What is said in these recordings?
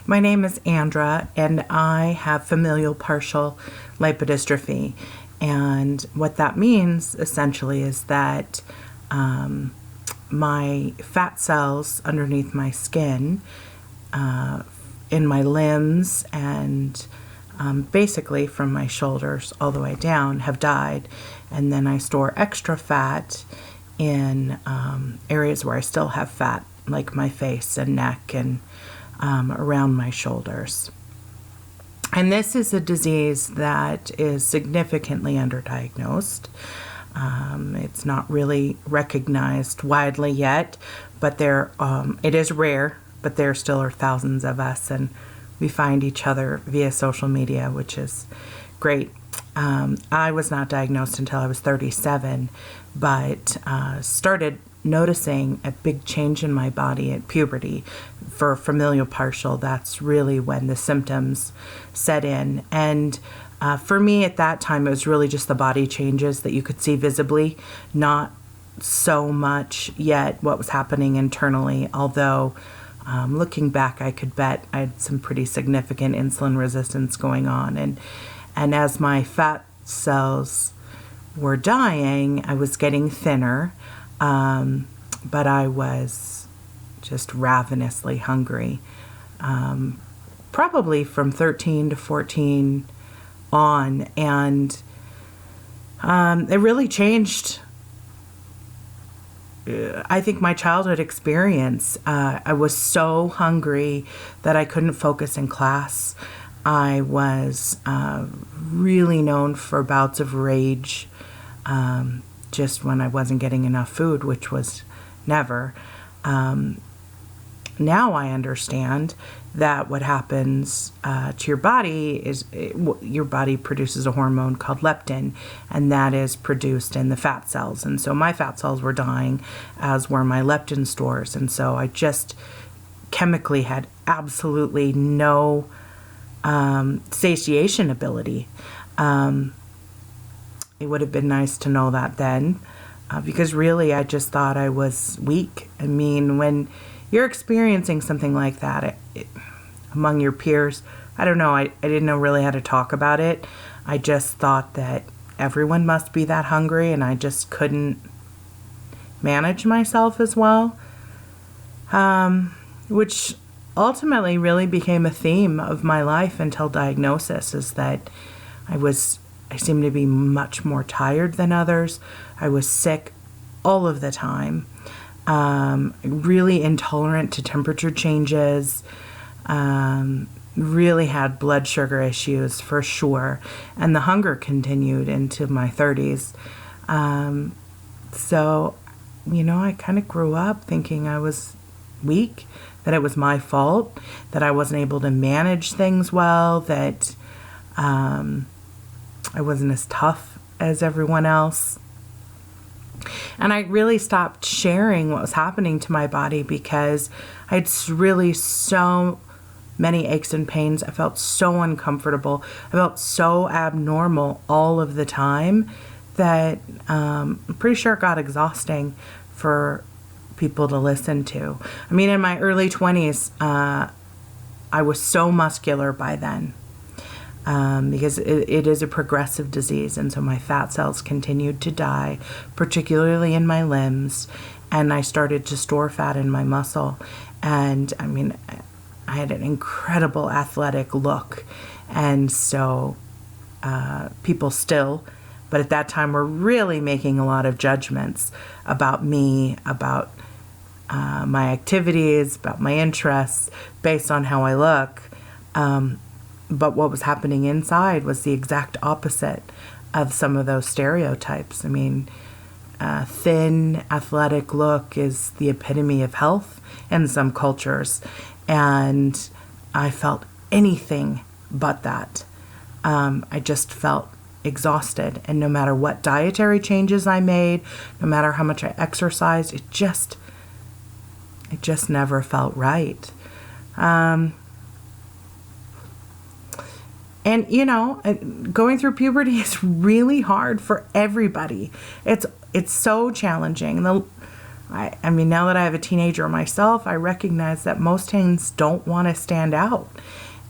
My name is Andra, and I have familial partial lipodystrophy. And what that means essentially is that my fat cells underneath my skin, in my limbs, and basically from my shoulders all the way down have died. And then I store extra fat in areas where I still have fat, like my face and neck and around my shoulders. And this is a disease that is significantly underdiagnosed. It's not really recognized widely yet, but it is rare, but there still are thousands of us, and we find each other via social media, which is great. I was not diagnosed until I was 37, but started noticing a big change in my body at puberty. For familial partial, that's really when the symptoms set in. And for me at that time, it was really just the body changes that you could see visibly, not so much yet what was happening internally, although looking back, I could bet I had some pretty significant insulin resistance going on. And as my fat cells were dying, I was getting thinner, but I was just ravenously hungry, probably from 13 to 14 on, and it really changed, I think, my childhood experience. I was so hungry that I couldn't focus in class. I was really known for bouts of rage, just when I wasn't getting enough food, which was never. Now I understand that what happens to your body is your body produces a hormone called leptin, and that is produced in the fat cells. And so my fat cells were dying, as were my leptin stores. And so I just chemically had absolutely no satiation ability. It would have been nice to know that then, because really I just thought I was weak. I mean, when you're experiencing something like that among your peers, I don't know, I didn't know really how to talk about it. I just thought that everyone must be that hungry, and I just couldn't manage myself as well, which ultimately really became a theme of my life until diagnosis, is that I seemed to be much more tired than others. I was sick all of the time, really intolerant to temperature changes, really had blood sugar issues for sure, and the hunger continued into my 30s. So, I kind of grew up thinking I was weak, that it was my fault, that I wasn't able to manage things well, that I wasn't as tough as everyone else. And I really stopped sharing what was happening to my body because I had really so many aches and pains. I felt so uncomfortable. I felt so abnormal all of the time that I'm pretty sure it got exhausting for people to listen to. I mean, in my early 20s, I was so muscular by then, because it is a progressive disease, and so my fat cells continued to die, particularly in my limbs, and I started to store fat in my muscle. And I mean, I had an incredible athletic look, and so people still, but at that time, were really making a lot of judgments about me, about my activities, about my interests, based on how I look. But what was happening inside was the exact opposite of some of those stereotypes. I mean, thin, athletic look is the epitome of health in some cultures, and I felt anything but that. I just felt exhausted, and no matter what dietary changes I made, no matter how much I exercised, it just never felt right. And going through puberty is really hard for everybody. It's so challenging. I mean, now that I have a teenager myself, I recognize that most teens don't want to stand out.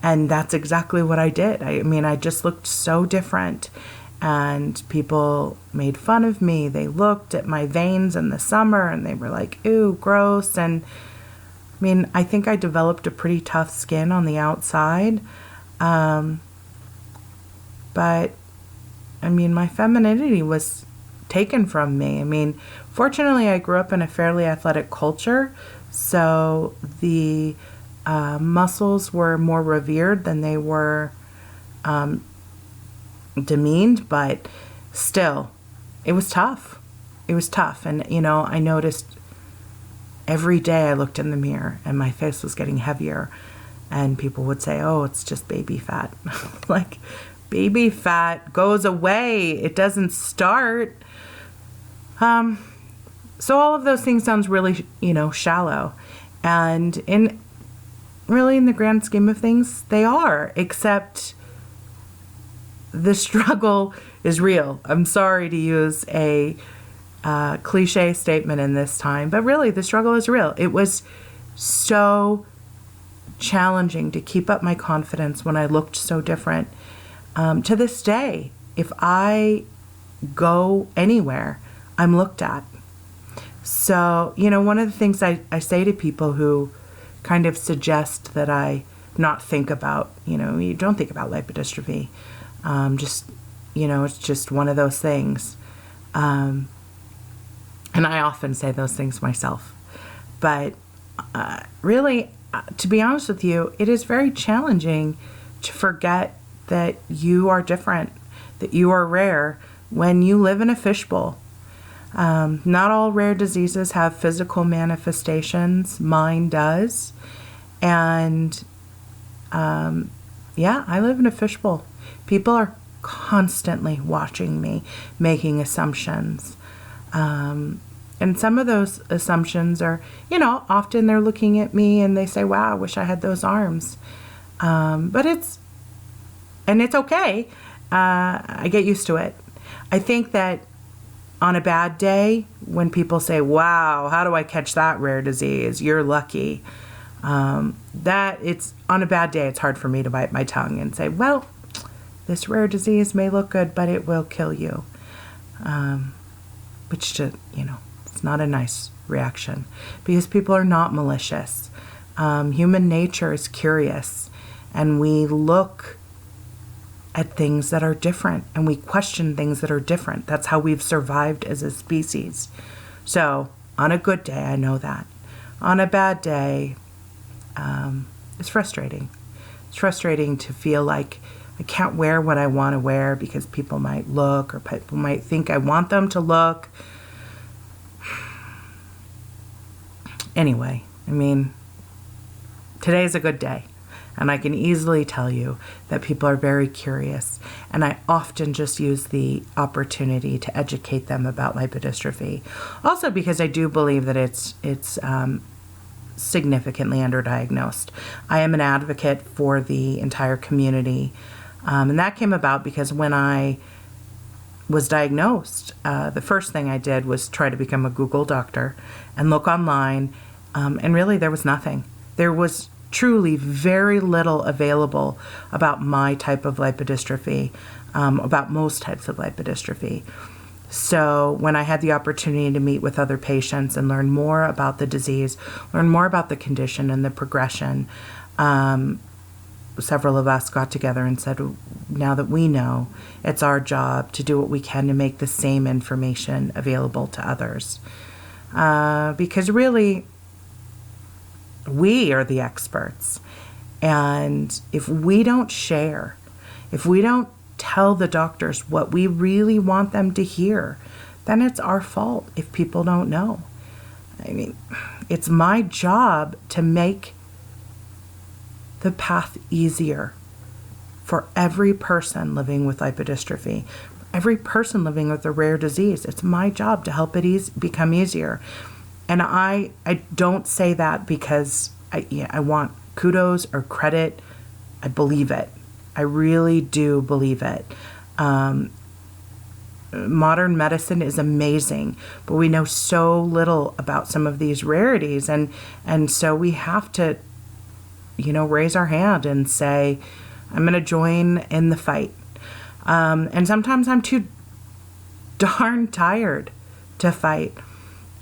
And that's exactly what I did. I mean, I just looked so different. And people made fun of me. They looked at my veins in the summer and they were like, ew, gross. And I mean, I think I developed a pretty tough skin on the outside. But I mean, my femininity was taken from me. I mean, fortunately, I grew up in a fairly athletic culture, so the muscles were more revered than they were demeaned, but still, it was tough. It was tough. And, you know, I noticed every day I looked in the mirror and my face was getting heavier, and people would say, oh, it's just baby fat. Like, baby fat goes away. It doesn't start. So all of those things sounds really, you know, shallow. And in the grand scheme of things, they are, except the struggle is real. I'm sorry to use a cliche statement in this time, but really the struggle is real. It was so challenging to keep up my confidence when I looked so different. To this day, if I go anywhere, I'm looked at. So, you know, one of the things I say to people who kind of suggest that I not think about, you know, you don't think about lipodystrophy. Just, you know, it's just one of those things. And I often say those things myself. But really, to be honest with you, it is very challenging to forget that you are different, that you are rare when you live in a fishbowl. Not all rare diseases have physical manifestations. Mine does. And yeah, I live in a fishbowl. People are constantly watching me, making assumptions. And some of those assumptions are, you know, often they're looking at me and they say, wow, I wish I had those arms. But it's okay. I get used to it. I think that on a bad day, when people say, wow, how do I catch that rare disease? You're lucky. That it's on a bad day, it's hard for me to bite my tongue and say, well, this rare disease may look good, but it will kill you. Which, you know, it's not a nice reaction because people are not malicious. Human nature is curious, and we look at things that are different and we question things that are different. That's how we've survived as a species. So on a good day, I know that. On a bad day, it's frustrating. It's frustrating to feel like I can't wear what I want to wear because people might look or people might think I want them to look. Anyway, I mean, today's a good day. And I can easily tell you that people are very curious. And I often just use the opportunity to educate them about lipodystrophy. Also because I do believe that it's significantly underdiagnosed. I am an advocate for the entire community. And that came about because when I was diagnosed, the first thing I did was try to become a Google doctor and look online. And really there was nothing. There was truly very little available about my type of lipodystrophy, about most types of lipodystrophy. So when I had the opportunity to meet with other patients and learn more about the disease, learn more about the condition and the progression, several of us got together and said, now that we know, it's our job to do what we can to make the same information available to others. Because really, we are the experts. And if we don't share, if we don't tell the doctors what we really want them to hear, then it's our fault if people don't know. I mean, it's my job to make the path easier for every person living with lipodystrophy, every person living with a rare disease. It's my job to help it become easier. And I don't say that because I want kudos or credit. I believe it. I really do believe it. modern medicine is amazing, but we know so little about some of these rarities. And so we have to, raise our hand and say, I'm going to join in the fight. And sometimes I'm too darn tired to fight.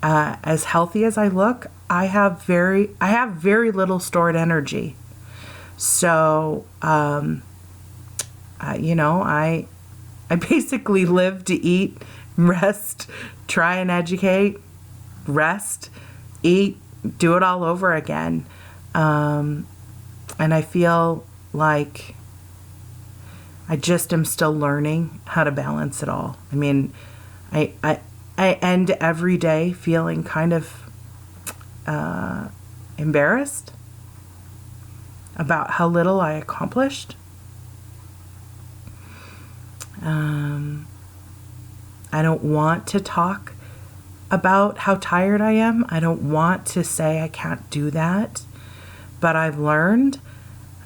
As healthy as I look, I have very little stored energy. So, I basically live to eat, rest, try and educate, rest, eat, do it all over again. And I feel like I just am still learning how to balance it all. I mean, I end every day feeling kind of embarrassed about how little I accomplished. I don't want to talk about how tired I am. I don't want to say I can't do that. But I've learned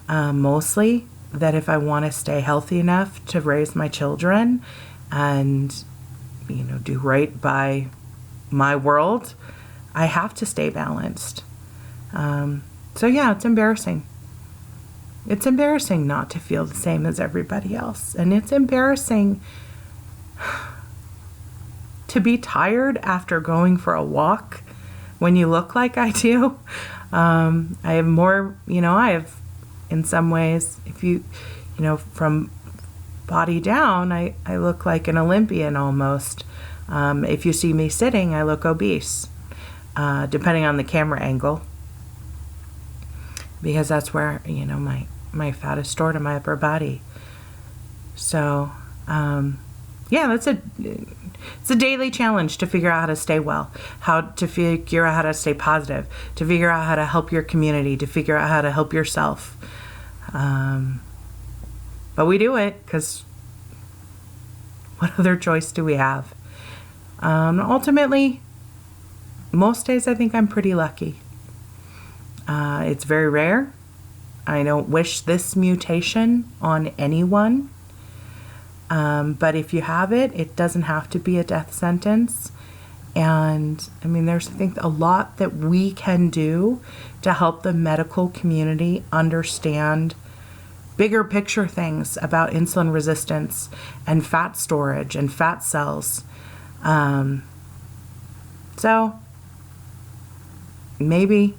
mostly that if I want to stay healthy enough to raise my children and, do right by my world, I have to stay balanced. So yeah, it's embarrassing. It's embarrassing not to feel the same as everybody else. And it's embarrassing to be tired after going for a walk when you look like I do. I have more, I have in some ways, if you, from body down, I look like an Olympian almost. If you see me sitting, I look obese, depending on the camera angle, because that's where, my fat is stored in my upper body. So, yeah, it's a daily challenge to figure out how to stay well, how to figure out how to stay positive, to figure out how to help your community, to figure out how to help yourself. But we do it because what other choice do we have? Ultimately, most days I think I'm pretty lucky. It's very rare. I don't wish this mutation on anyone. But if you have it, it doesn't have to be a death sentence. And there's, I think, a lot that we can do to help the medical community understand bigger picture things about insulin resistance and fat storage and fat cells. So maybe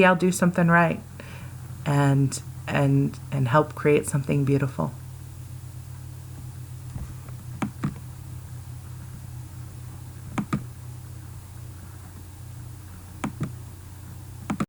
I'll do something right and help create something beautiful.